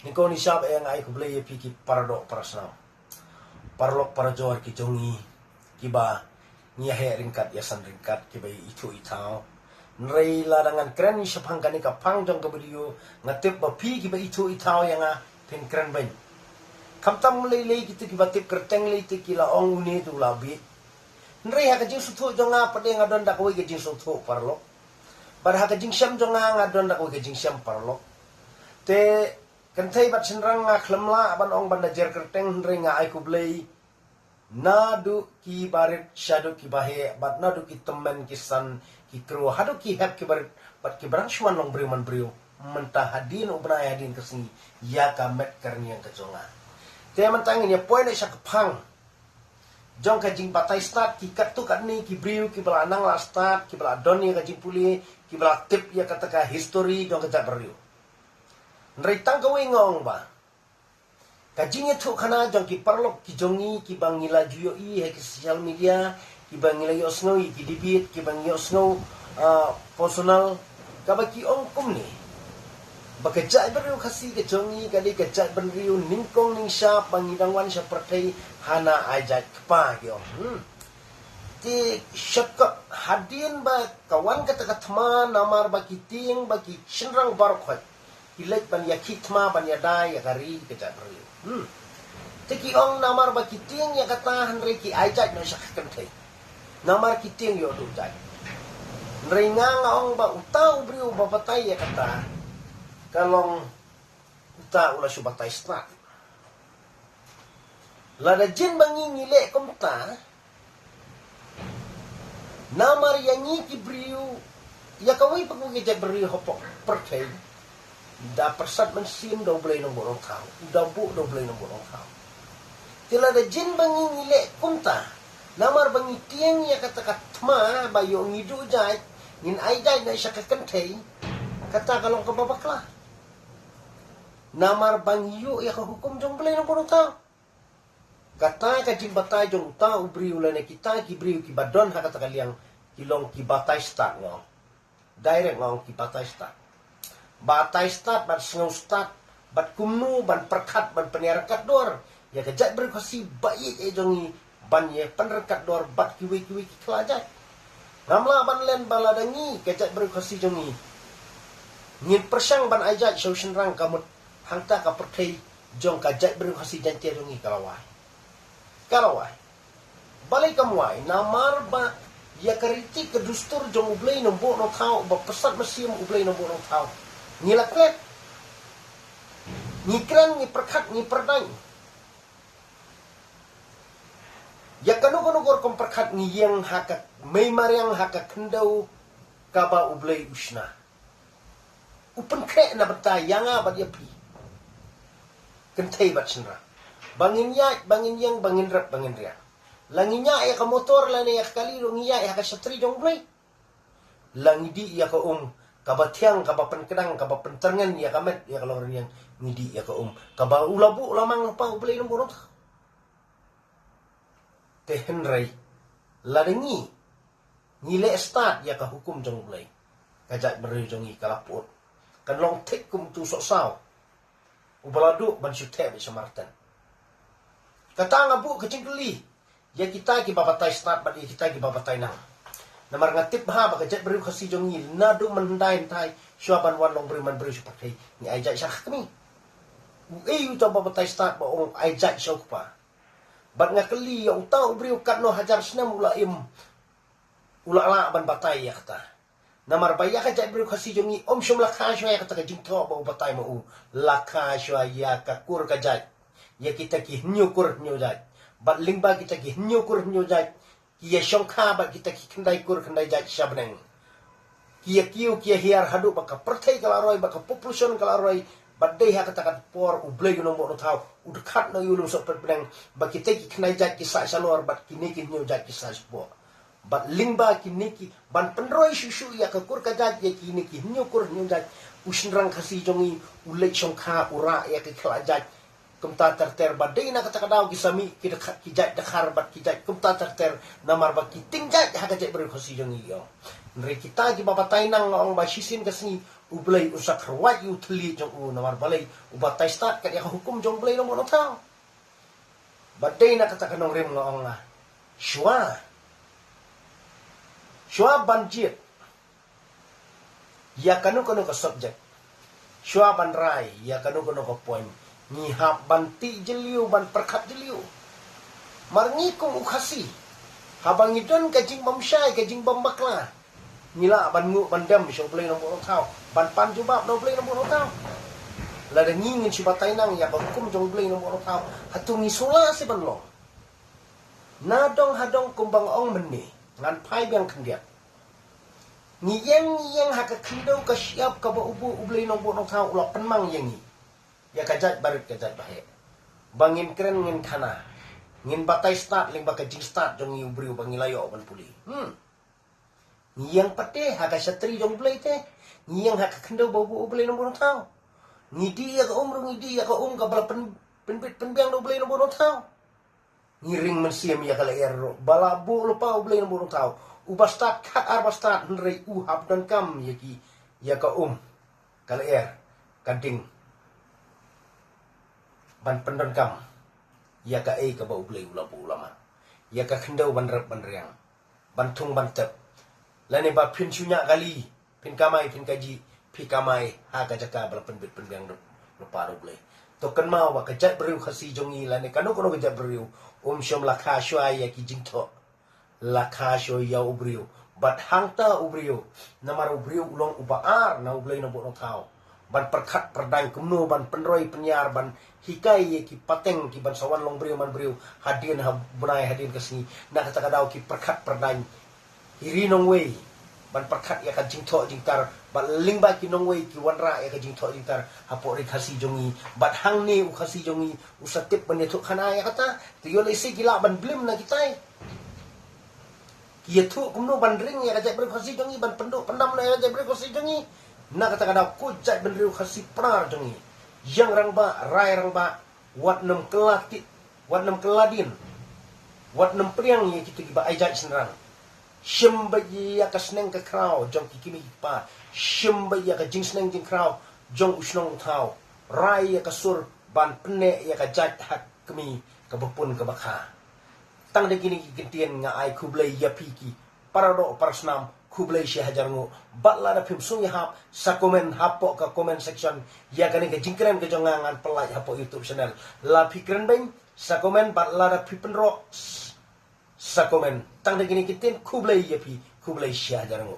Niko ni siapa yang ai kublay piki paradok parasnam. Parlok para jor ki jongi kiba nia he ringkat ya san ringkat kiba itu itao. Nrei ladangan keren ni sapang kani ka pang jong ka video ngatip ba pi kiba itu itao yang a pen keren ben. Kamtam lei kita kiba tip kerteng lei ti kila ong uni tu labi. Nrei ha ka jing sutu jonga pade ngadon dak wi ka jing sutu parlok. Bar ha ka jing syam jonga ngadon dak wi ka jing syam parlok. Te kentai bat senrang nga khlamla ban ong ban dajer kerteng nrei nga ai kublei nadu ki barit shadu ki bahe bat nadu ki temen ki san ki kru hadu ki hep ki barit bat ki barang shwan long briman brio mentah hadin ubna hadin kesini ya ka met karni yang kejonga te mentangin ya poin syak pang jong ka jing batai start ki kat tu kat ni ki brio ki bala nang la start ki bala don ya ka jing puli ki bala tip ya kata ka history jong ka jak brio nrei tang ka ngong ba kajingnya tu kana jong ki parlok ki jongi ki bangila juyo i he ki social media ki bangila yo snow ki debit ki bangila snow personal ka ba ki ong kum ni ba ka jai beriu khasi ke jongi ka di ka jai beriu ningkong ning sha bangidang wan sha pertai hana ajat kpa ki ti shakap hadin ba kawan kata katma namar ba ki ting ba ki shinrang bar khot ilek ban ya khitma ban ya dai ya kari ke jai beriu Teki ong namar ba kiting ya kata hanrei ki ajat na syak kentai. Namar kiting yo du jat. Nrei nga ong ba utau briu ba batai ya kata. Kalong uta ula su batai strat. Lada jin bangi ngile komta. Namar yang ki briu ya kawai pagu ki jat briu hopok perkai. Da persat mensim do boleh nombor orang kau. Da bu do boleh nombor orang kau. Tila da jin bangi ngile kumta. Namar bangi tiang ya kata katma bayo ngidu jai. Ngin ai jai na isya kakentay. Kata kalong kababakla. Namar bangi yu ya kahukum jong boleh nombor orang kau. Kata ka jin batay jong ta ubri ulane kita ki briu ki badon ha kata kaliang kilong ki batay start ngo. Direct ngo ki batay start. Batai start, bat sengau start, bat kumnu, ban perkat, ban penerakat dor. Ya kejat berkasi baik jongi ban ye penerakat dor bat kiwi kelajat. Ngamla ban len baladangi kejat berkasi jongi. Ngin persang ban ajat syau senrang kamut hangta ka pertai jong kejat berkasi jantia jongi kalawai. Kalawai. Balik kamuai namar ba ya kritik kedustur jong ublei nombor no tau ba pesat mesim ublei nombor no tau. Ngilaklet ngikran ngi perkat ngi perdai ya kanu-kanu kom perkat ngi yang haka meimar yang haka kendau kaba ublei usna upen kre na betai yang abad ya pi kentai bat senra bangin ya bangin yang bangin rap bangin ria langinya ya ka motor lane ya kali lo ngiya ya ka satri jong ublei langidi ya ka kabatiang kabapen kedang kabapen terengan ya kamet ya kalau orang yang ngidi ya kaba ulabu lamang lupa ubelai nombor tehenrai ladengi ngile start ya ka hukum jong ulai kajak beri jongi kalaput kan long tek kum tu sok saw ubaladu ban syute be samartan kata ngabu kecing keli ya kita ki babatai start badi kita ki babatai nang Namar ngatip ha ba kejat beri kasi jongi nadu mendai tai syuaban wan long beri man beri sepakai ni ajak syak kami yu coba batai start ba ong ajak syok pa bat ngakeli ya utau beri kat no hajar senam ulaim ulala ban batai ya kata namar ba ya kejat beri kasi jongi om syum lakha sywa ya kata kajing to ba batai mau lakha sywa ya kakur kajat ya kita ki nyukur nyujat bat lingba kita ki nyukur nyujat Kia syongka ba kita ki kendai kur kendai jat syabneng. Kia kiu kia hiar hadu baka pertai kalaroi baka population kalaroi badai ha katakan por ublei nombor no tau udkat no yulum sok perpedang ba kita ki kendai jat kisah salor bat kini ki nyu jat kisah spo. Bat lingba kini ki ban penroi susu ya ke kur kajat ya kini ki nyu kur nyu jat usnrang kasi jongi ulei syongka ura ya ke kelajat kumta terter badai na kata kadau kisami kijat dakhar bat kijat kumta terter namar ba kiting jat ha kajat beri khosi jong iyo nre kita ki babatai nang ong ba sisin kasni ublay usak rawat yu teli jong namar balay ubatay stat kat yak hukum jong blay nong bonong tao. Baday na katakan ng rim ngong nga. Shua banjit. Ya kanu ka subject. Shua ban rai. Ya kanu ka point. Ngihap banti jeliu ban perkat jeliu. Marngikum ukhasi. Habang idon kajing bamsyai kajing bambakla. Nila ban ngu ban dam syong play nong bonong tao. Ban pan jubab nong play nong bonong tao. Lada ngingin si batay nang ya hukum jong blay nong bonong tao. Hatungi sula si ban long. Nadong hadong kumbang ong meni. Ngan pai biang kendiat. Ngiyang haka kendaw ka siap ka ba ublay nong bonong tao. Ulok penmang yangi. Ya kajat barit kajat bahe. Bangin keren ngin kana. Ngin batay start ling baka jing start jong iubriu bangi layo ban puli. Ngiyang pate haka satri jong blay te. Ngiyang haka kendaw ba ublay nong bonong tao. Ngidi ya ka ngidi ya ka ka bala penbiang do blay no bonong tao. Ngiring mensiam ya kala ero bala bu lupa blay no bonong tao. Ubastat kat arbastat nrei uhab dan kam ya ka kala kading ban pendan kam ya ka ka ba blay ulama. Ya ka kendau ban rep ban riang. Bantung ban tep. Lane ba pin sunya kali pin kamai pin kaji pikamai ha kajaka bala penbiang no paro blay. Token mau wa kajat beriu khasi jongi lane kanu kajat beriu syom lakha shwa ya ki jingtho lakha shwa ya ubriu bat hangta ubriu namar ubriu ulong ubaar na ublay no bonong tao ban perkat perdang kumno ban penroi penyar ban hikai ya ki pateng ki ban sawan long beriu man beriu hadin ha bunai hadin kasni na kata kadau ki perkat perdang iri nong wei ban perkat ya ka jingtho jingtar bat lingba ki nong wei ki wanra ya ka jingtho jingtar hapo ri khasi jongi bat hang ni u khasi jongi usatip ban yetu khana ya kata tiyo le si gila ban blim na kitai yetu kumno ban ring ya ka ber khasi jongi ban penduk pendam na ya ber khasi jongi na kata kada ku jai ban riu khasi prar jongi yang rang ba rai rang ba wat nem kelati wat nem keladin wat nem priang ya kitu ba ai jai senrang Shimbayi ya ka sneng ka kraw jong kikimi pa shimbayi ya ka jing sneng jing kraw jong usnong tao rai ya ka sur ban pne ya ka jat hak kemi ka bupun ka bakha tang de kini kintien nga ai kublai ya piki parado parasnam kublai shi hajar ngo batla da phim sung ya hap sa comment hapo ka comment section ya ka ni ka jingkren ka jongangan pelai hapo YouTube channel la pikren beng sa comment batla da phipen ro sa komen tang de gini kitin kublai yapi kublai syah jarang